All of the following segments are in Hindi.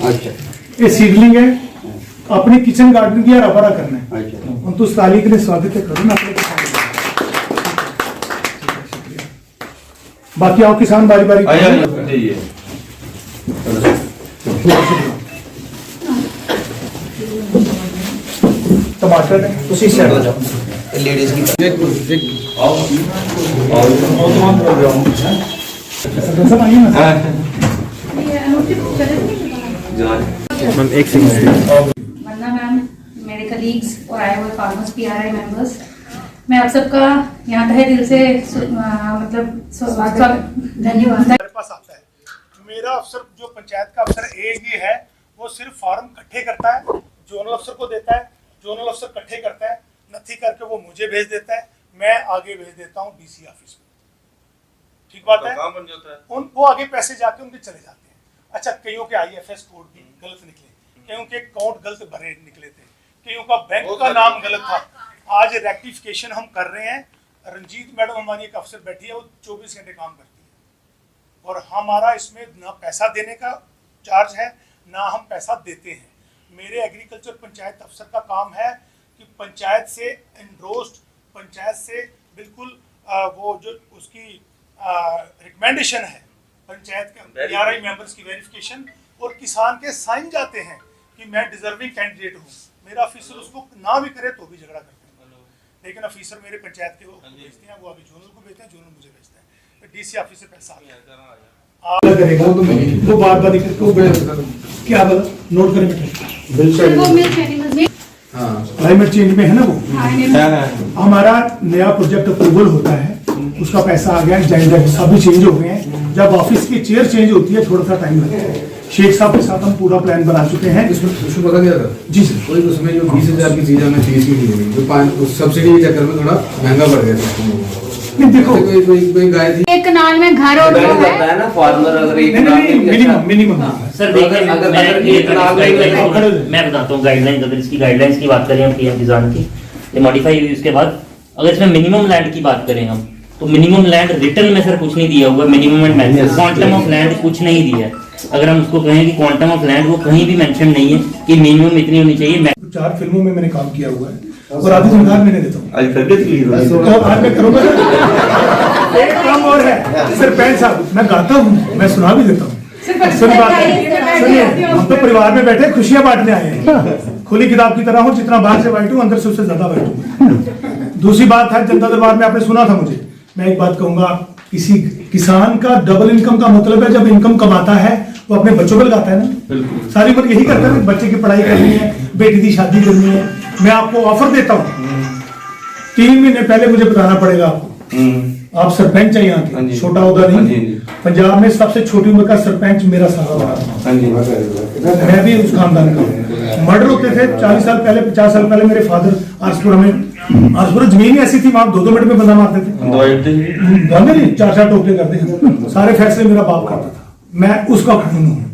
अच्छा ये सीडलिंग है, अपनी किचन गार्डन की हरा-भरा करना है। अच्छा हम तो ताली के लिए स्वागत करो ना अपने किसान। बाकी आओ किसान बारी बारी टमाटर है उसी से हो जाओ लेडीज की सब आइए ना। मैम एक सेकंड। वंदना मैम, मेरे कलीग्स और आए हुए फार्मर्स पीआरआई मेंबर्स, मैं आप सबका यहाँ तहे दिल से मतलब धन्यवाद। मेरे पास आता है मेरा अफसर, जो पंचायत का अफसर ये है, वो सिर्फ फॉर्म इकट्ठे करता है, जोनल अफसर को देता है, जोनल अफसर इकट्ठे करता है, नथी करके वो मुझे भेज देता है, मैं आगे भेज देता हूँ डीसी ऑफिस में। ठीक बात है। वो आगे पैसे जाके उनके चले जाते हैं। अच्छा, कईयों के आईएफएस कोड भी गलत निकले, कईयों के अकाउंट गलत भरे निकले थे, कईयों का बैंक का नाम गलत था। आज रेक्टिफिकेशन हम कर रहे हैं। रंजीत मैडम हमारी एक अफसर बैठी है, वो 24 घंटे काम करती है और हमारा इसमें ना पैसा देने का चार्ज है ना हम पैसा देते हैं। मेरे एग्रीकल्चर पंचायत अफसर का काम है कि पंचायत से एंडोर्स्ड, पंचायत से बिल्कुल वो जो उसकी रिकमेंडेशन है, पंचायत के पीआरआई मेंबर्स की वेरिफिकेशन और किसान के साइन जाते हैं कि मैं डिजर्विंग कैंडिडेट हूँ। मेरा ऑफिसर उसको ना भी करे तो भी झगड़ा करते हैं, लेकिन ऑफिसर मेरे पंचायत के वो भेजते हैं, वो अभी जोनल को भेजते हैं, जोनल मुझे भेजता है, तो डीसी ऑफिस से पैसा करेगा वो बात क्या बोला, नोट करें बेटा। क्लाइमेट चेंज में है ना वो, हमारा नया प्रोजेक्ट अप्रूवल होता है, उसका पैसा आ गया, जज साहब भी चेंज हो गए हैं। जब ऑफिस की चेयर चेंज होती है थोड़ा सा टाइम लगता है। शेख साहब के साथ हम पूरा प्लान बना चुके हैं। इसमें पता क्या था जी सर, कोई उसमें जो 20,000 की चीज हमें 30 की नहीं मिली, जो सब्सिडी के चक्कर में थोड़ा महंगा पड़ गया था। नहीं देखो, कोई गाय थी एक कनाल में घर और वो करता है ना फार्मर, अगर एक मिनिमम सर देखिए, मैं बताता हूँ गाइडलाइंस। अगर इसकी गाइडलाइंस की बात करें हम पीएम किसान की, ये मॉडिफाई हुई उसके बाद, अगर इसमें मिनिमम लैंड की बात करें हम, तो मिनिमम लैंड रिटर्न में सर कुछ नहीं दिया हुआ, minimum and maximum quantum of land कुछ नहीं दिया है। अगर हम उसको कहें कि क्वांटम ऑफ लैंड, वो कहीं भी मेंशन नहीं है कि मिनिमम इतनी होनी चाहिए। 4 फिल्मों में मैंने काम किया हुआ है और आधी तनख्वाह मैंने देता हूँ। आज मैं करूँगा। एक काम और है सरपंच साहब, मैं गाता हूँ, मैं सुना भी देता हूँ। सुनिए, हम तो परिवार में बैठे खुशियां बांटने आए हैं। खुली किताब की तरह हूँ, जितना बाहर से वाइट हूँ अंदर से उससे ज्यादा वाइट हूँ। दूसरी बात है, जनता दरबार में आपने सुना था मुझे, मैं एक बात कहूंगा, किसी किसान का डबल इनकम का मतलब है जब इनकम कमाता है वो अपने बच्चों को लगाता है ना। सारी उम्र यही करता है, बच्चे की पढ़ाई करनी है, बेटी की शादी करनी है। मैं आपको ऑफर देता हूँ, 3 महीने पहले मुझे बताना पड़ेगा आपको। आप सरपंच है यहाँ के, छोटा होगा नहीं। पंजाब में सबसे छोटी उम्र का सरपंच मेरा साला बड़ा, मैं भी उस खानदान का हूँ। मर्डर होते थे 40 साल पहले, 50 साल पहले। मेरे फादर आसपुरा में, आसपुरा जमीन ऐसी थी वहां 2-2 मिनट में बंदा मारते थे, 4-4 टोकले करते हैं। सारे फैसले मेरा बाप करता था, मैं उसका खून हूँ।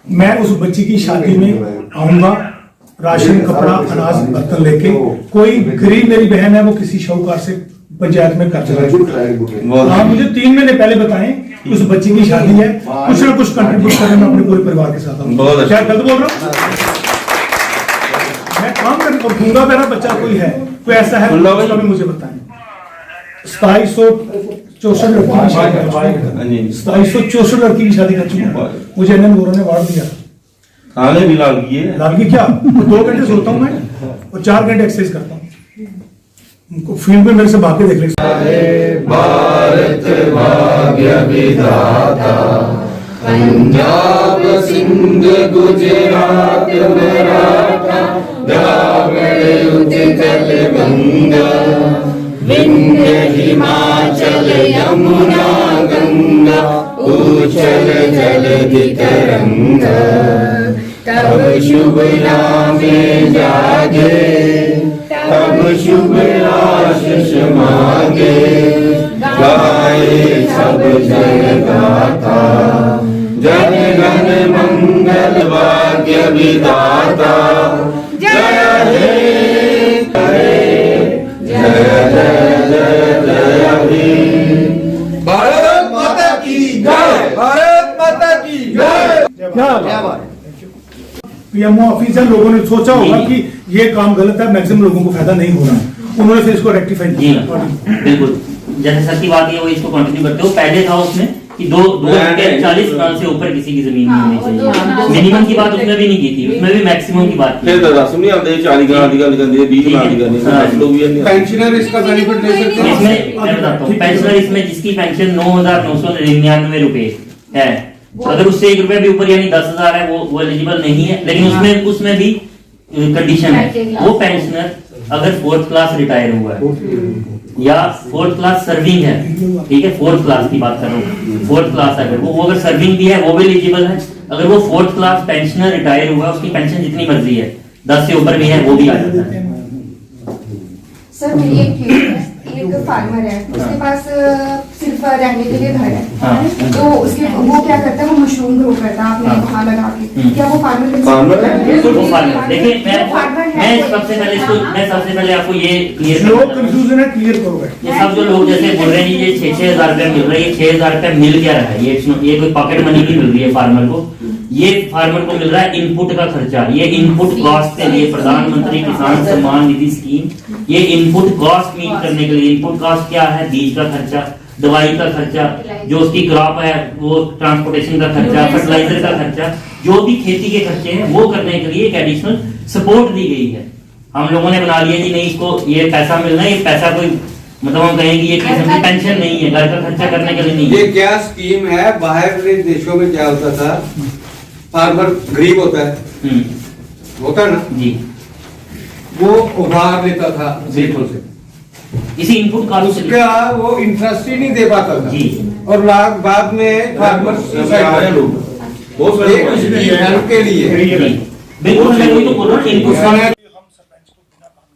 मैं उस बच्ची की शादी में आऊंगा, राशन, कपड़ा, अनाज, बर्तन लेके। कोई गरीब मेरी बहन है, वो किसी शाहूकार से पंचायत में कर चला। आप मुझे 3 महीने पहले बताएं उस बच्ची की शादी है, कुछ ना कुछ कंट्रीब्यूट करें, मैं अपने पूरे परिवार के साथ आऊँ। क्या गलत बोल रहा हूँ? मैं काम कर दूंगा। मेरा बच्चा कोई है, कोई ऐसा है उसका भी मुझे बताएं। 2764 लड़की की शादी कर चुकी हूँ। मुझे एनएन गोरा ने अवार्ड दिया। भी लालगी है। लालगी क्या, 2 घंटे सोता हूँ मैं और 4 घंटे एक्सरसाइज करता हूँ। उनको फील्ड में मेरे से भाग के देख ले। भारत भाग्य विधाता, पंजाब सिंध गुजरात मराठा, द्राविड़ उत्कल गंगा, विंध्य हिमाचल यमुना गंगा, उछल जलधि तरंगा। तब शुभ नामे जागे, तब शुभ आशीष मांगे, गाए सब जय गाथा, जन गण मंगल भाग्य विधाता। जय हे जय जय जय जय हे। भारत माता की जय, भारत माता की जय। पीएमओ ऑफिस या लोगों ने सोचा होगा कि ये काम गलत है, मैक्सिमम लोगों को फायदा नहीं हो रहा, उन्होंने फिर इसको रेक्टिफाई जी किया। बिल्कुल, जैसे सर की बात है वो इसको कंटिन्यू करते हो। पहले था उसमें कि 40 कनाल से ऊपर किसी की जमीन नहीं होनी चाहिए, मिनिमम की बात उसमें भी नहीं की थी, उसमें भी मैक्सिमम की बात की। फिर दस नहीं आते 40 कनाल की गल करते 20 कनाल की करते हैं लोग भी नहीं। पेंशनर इसका बेनिफिट ले सकते हैं। इसमें मैं बताता हूँ, पेंशनर इसमें जिसकी पेंशन 9,999 रुपए है, अगर उससे 1 रुपया भी ऊपर यानी 10,000 है वो एलिजिबल नहीं है। लेकिन उसमें भी कंडीशन है, वो पेंशनर अगर 4th क्लास रिटायर हुआ है या 4th क्लास सर्विंग है, ठीक है, 4th क्लास की बात कर रहा हूँ, 4th क्लास अगर वो अगर सर्विंग भी है वो भी एलिजिबल है। अगर वो 4th क्लास पेंशनर रिटायर हुआ है, उसकी पेंशन जितनी मर्जी है 10 से ऊपर भी है वो भी आ जाता है। सर मेरी एक केस है, एक फार्मर है, उसके पास सिर्फ रहने के लिए घर है, हाँ। तो उसके वो क्या करता है, वो मशरूम ग्रो करता है अपने वहाँ लगा के, क्या वो फार्मर फार्मर है? वो फार्मर, देखिए मैं सबसे पहले आपको ये क्लियर लोग कंफ्यूजन है, क्लियर करो भाई। ये सब जो लोग जैसे बोल रहे हैं ये 6-6 हजार रुपया मिल रहा है, ये 6,000 रुपया मिल क्या रहा है, ये कोई पॉकेट मनी नहीं मिल रही है फार्मर को, ये फार्मर को मिल रहा है इनपुट का खर्चा। ये इनपुट कॉस्ट के लिए प्रधानमंत्री किसान सम्मान निधि स्कीम, ये इनपुट कॉस्ट मीट करने के लिए, इनपुट कॉस्ट क्या है, बीज का खर्चा, दवाई का खर्चा, जो उसकी क्रॉप है वो ट्रांसपोर्टेशन का खर्चा, फर्टिलाइजर का खर्चा, जो भी खेती के खर्चे हैं वो करने के लिए एक एडिशनल सपोर्ट दी गई है। हम लोगों ने बना लिया जी नहीं इसको ये पैसा मिलना है, ये पैसा कोई मतलब हम कहेंगे ये किस्म की पेंशन नहीं है, घर का खर्चा करने के लिए नहीं है। ये क्या स्कीम है? बाहर के देशों में क्या होता था, फार्मर गरीब होता है, होता है ना जी, वो उधार लेता था बिल्कुल से इसी इनपुट कॉस्ट उसका वो इंटरेस्ट ही नहीं दे पाता था जी, और लाख बाद में फार्मर सुसाइड लोग बहुत सारे लोग हैं। हेल्प के लिए बिल्कुल मैं वही तो बोल रहा हूँ इनपुट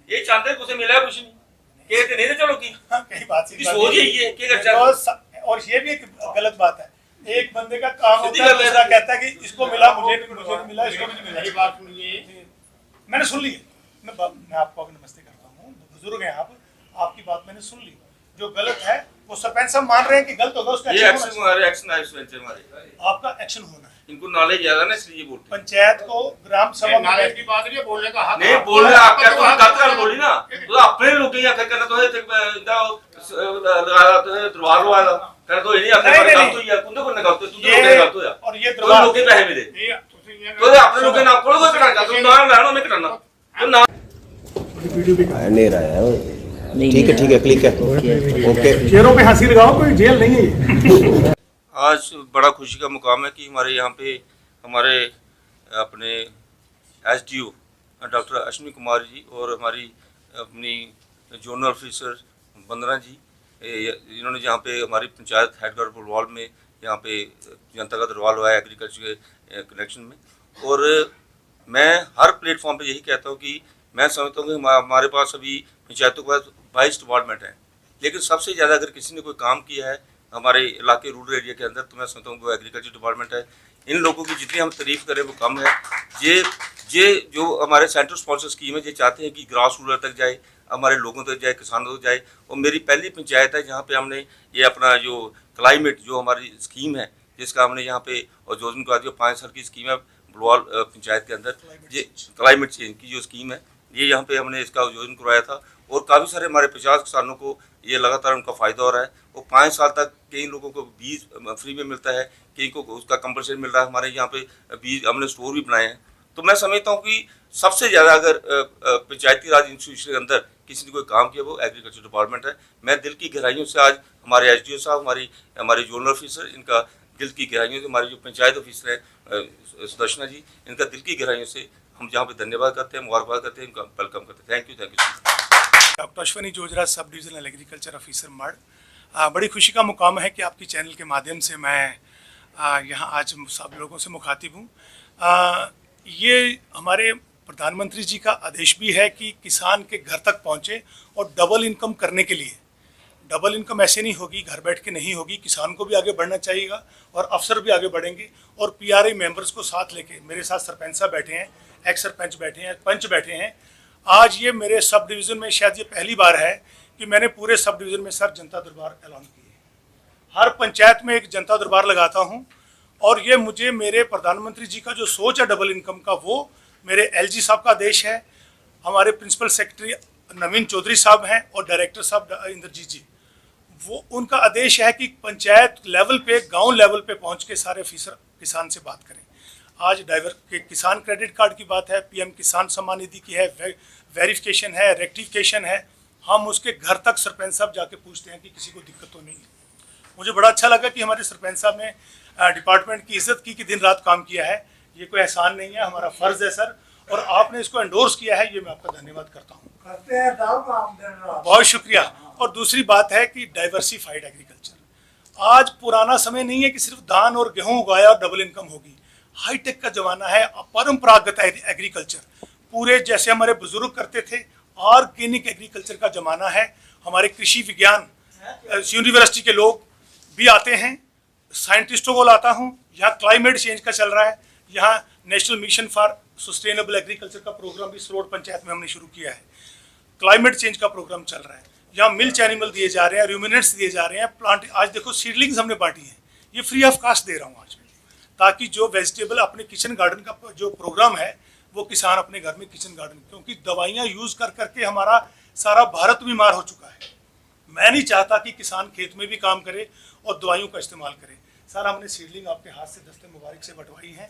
ये चाहते हैं कुछ मिला है कुछ नहीं कहते नहीं तो चलो की कई बात इसकी सोच यही है कि अगर चाहे और ये भी एक गलत बात है, एक बंदे का काम सीधी होता है, बात है। दूसरा कहता है कि इसको मिला मुझे नहीं मिला, इसको भी नहीं मिला। बात सुनिए, मैंने सुन ली, मैं आपको अभी नमस्ते करता हूँ, बुजुर्ग हैं आप, आपकी बात मैंने सुन ली। जो गलत है वो सरपंच साहब मान रहे हैं कि गलत होगा, उसका ये एक्शन एक्शन हमारे एक्शन हमारे आपका एक्शन होना है। इनको नॉलेज ज्यादा ना इसलिए बोलते हैं। पंचायत को ग्राम सभा नॉलेज की बात नहीं है, बोलने का हक नहीं बोल रहे आप क्या तो गलत गल बोली ना तो अपने लोग ही आकर करना तो है दरबार वाला कर दो नहीं आकर गलत तो यार कुंदे को ना गलत तू लोग गलत हो यार और ये तो लोग के पैसे मिले तो अपने लोग ना कोई को करना चाहते ना ना मैं करना तो ना नहीं रहा है। ठीक है क्लिक है ओके। शेरों पे हंसी लगाओ, कोई जेल नहीं है ये। आज बड़ा खुशी का मुकाम है कि हमारे यहाँ पे हमारे अपने एसडीओ डॉक्टर अश्विनी कुमार जी और हमारी अपनी जोनल ऑफिसर बंदना जी इन्होंने यहाँ पे हमारी पंचायत हेडक्वार्टर बुलवाल में यहाँ पे जनता का दरबार हुआ है एग्रीकल्चर के कनेक्शन में। और मैं हर प्लेटफॉर्म पे यही कहता हूँ कि मैं समझता हूँ कि हमारे पास अभी पंचायतों के पास 22 डिपार्टमेंट हैं, लेकिन सबसे ज़्यादा अगर किसी ने कोई काम किया है हमारे इलाके रूरल एरिया के अंदर तो मैं समझता हूँ वो एग्रीकल्चर डिपार्टमेंट है। इन लोगों की जितनी हम तारीफ करें वो कम है। ये जो हमारे सेंट्रल स्पॉन्सर स्कीम है ये चाहते हैं कि ग्रास रूरल तक जाए, हमारे लोगों तक जाए, किसानों तक जाए। और मेरी पहली पंचायत है जहाँ पे हमने ये अपना जो क्लाइमेट जो हमारी स्कीम है जिसका हमने यहाँ पे और जो उनको आती है 5 साल की स्कीम है बुलवाल पंचायत के अंदर, ये क्लाइमेट चेंज की जो स्कीम है ये यहाँ पे हमने इसका आयोजन करवाया था और काफ़ी सारे हमारे 50 किसानों को ये लगातार उनका फ़ायदा हो रहा है। और 5 साल तक कई लोगों को बीज फ्री में मिलता है, कई को उसका कंपनसेशन मिल रहा है। हमारे यहाँ पे बीज हमने स्टोर भी बनाए हैं। तो मैं समझता हूँ कि सबसे ज़्यादा अगर पंचायती राज इंस्टीट्यूशन के अंदर किसी ने कोई काम किया वो एग्रीकल्चर डिपार्टमेंट है। मैं दिल की गहराइयों से आज हमारे एसडीओ साहब हमारे जोनल ऑफिसर इनका दिल की गहराइयों से, हमारे जो पंचायत ऑफिसर है सुदर्शना जी, इनका दिल की गहराइयों से हम जहाँ पे धन्यवाद करते हैं, मुबारकबाद करते हैं, इनका वेलकम करते हैं। Thank you. Doctor Ashwini Jojra sub divisional agriculture officer mud, बड़ी खुशी का मुकाम है कि आपकी चैनल के माध्यम से मैं यहाँ आज सब लोगों से मुखातिब हूँ। ये हमारे प्रधानमंत्री जी का आदेश भी है कि किसान के घर तक पहुँचे और डबल इनकम करने के लिए, डबल इनकम ऐसे नहीं होगी, घर बैठ के नहीं होगी, किसान को भी आगे बढ़ना चाहिएगा और अफसर भी आगे बढ़ेंगे। और पीआरआई मेंबर्स को साथ लेके, मेरे साथ सरपंच साहब बैठे हैं, एक्स सरपंच बैठे हैं, पंच बैठे हैं। आज ये मेरे सब डिवीज़न में शायद ये पहली बार है कि मैंने पूरे सब डिवीज़न में सर जनता दरबार ऐलान किए। हर पंचायत में एक जनता दरबार लगाता हूँ और ये मुझे मेरे प्रधानमंत्री जी का जो सोच है डबल इनकम का, वो मेरे एलजी साहब का आदेश है, हमारे प्रिंसिपल सेक्रेटरी नवीन चौधरी साहब हैं और डायरेक्टर साहब इंद्रजीत जी, वो उनका आदेश है कि पंचायत लेवल पे, गांव लेवल पे पहुंच के सारे ऑफिसर किसान से बात करें। आज ड्राइवर के किसान क्रेडिट कार्ड की बात है, पीएम किसान सम्मान निधि की है, वेरिफिकेशन है, रेक्टिफिकेशन है, हम उसके घर तक सरपंच साहब जाके पूछते हैं कि किसी को दिक्कत तो नहीं है। मुझे बड़ा अच्छा लगा कि हमारे सरपंच साहब ने डिपार्टमेंट की इज्जत की कि दिन रात काम किया है। ये कोई एहसान नहीं है, हमारा फ़र्ज़ है सर, और आपने इसको एंडोर्स किया है, ये मैं आपका धन्यवाद करता हूँ। बहुत शुक्रिया। और दूसरी बात है कि डाइवर्सिफाइड एग्रीकल्चर, आज पुराना समय नहीं है कि सिर्फ धान और गेहूँ उगाया और डबल इनकम होगी। हाईटेक का ज़माना है, परंपरागत एग्रीकल्चर, पूरे जैसे हमारे बुजुर्ग करते थे, ऑर्गेनिक एग्रीकल्चर का ज़माना है। हमारे कृषि विज्ञान यूनिवर्सिटी के लोग भी आते हैं, साइंटिस्टों को लाता हूँ। यहाँ क्लाइमेट चेंज का चल रहा है, यहाँ national mission for sustainable agriculture का प्रोग्राम भी सरोड पंचायत में हमने शुरू किया है। क्लाइमेट चेंज का प्रोग्राम चल रहा है, यहाँ मिल्च एनिमल दिए जा रहे हैं, रूमिनेंट्स दिए जा रहे हैं, प्लांट। आज देखो सीडलिंग्स हमने बांटी हैं, ये फ्री ऑफ कास्ट दे रहा हूँ आज, ताकि जो वेजिटेबल अपने किचन गार्डन का जो प्रोग्राम है वो किसान अपने घर में किचन गार्डन, क्योंकि दवाइयाँ यूज़ कर करके हमारा सारा भारत बीमार हो चुका है। मैं नहीं चाहता कि किसान खेत में भी काम करे और दवाइयों का इस्तेमाल करे। सर, हमने सीडलिंग आपके हाथ से दस्ते मुबारक से बंटवाई है।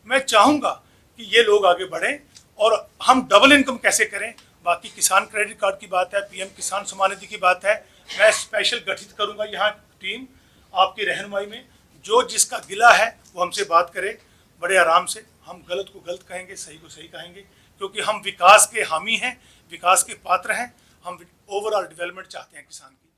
मैं चाहूँगा कि ये लोग आगे बढ़ें और हम डबल इनकम कैसे करें। बाकी किसान क्रेडिट कार्ड की बात है, पीएम किसान सम्मान निधि की बात है, मैं स्पेशल गठित करूँगा यहाँ टीम आपकी रहनुमाई में। जो जिसका गिला है वो हमसे बात करे बड़े आराम से। हम गलत को गलत कहेंगे, सही को सही कहेंगे, क्योंकि हम विकास के हामी हैं, विकास के पात्र हैं। हम ओवरऑल डेवलपमेंट चाहते हैं किसान की।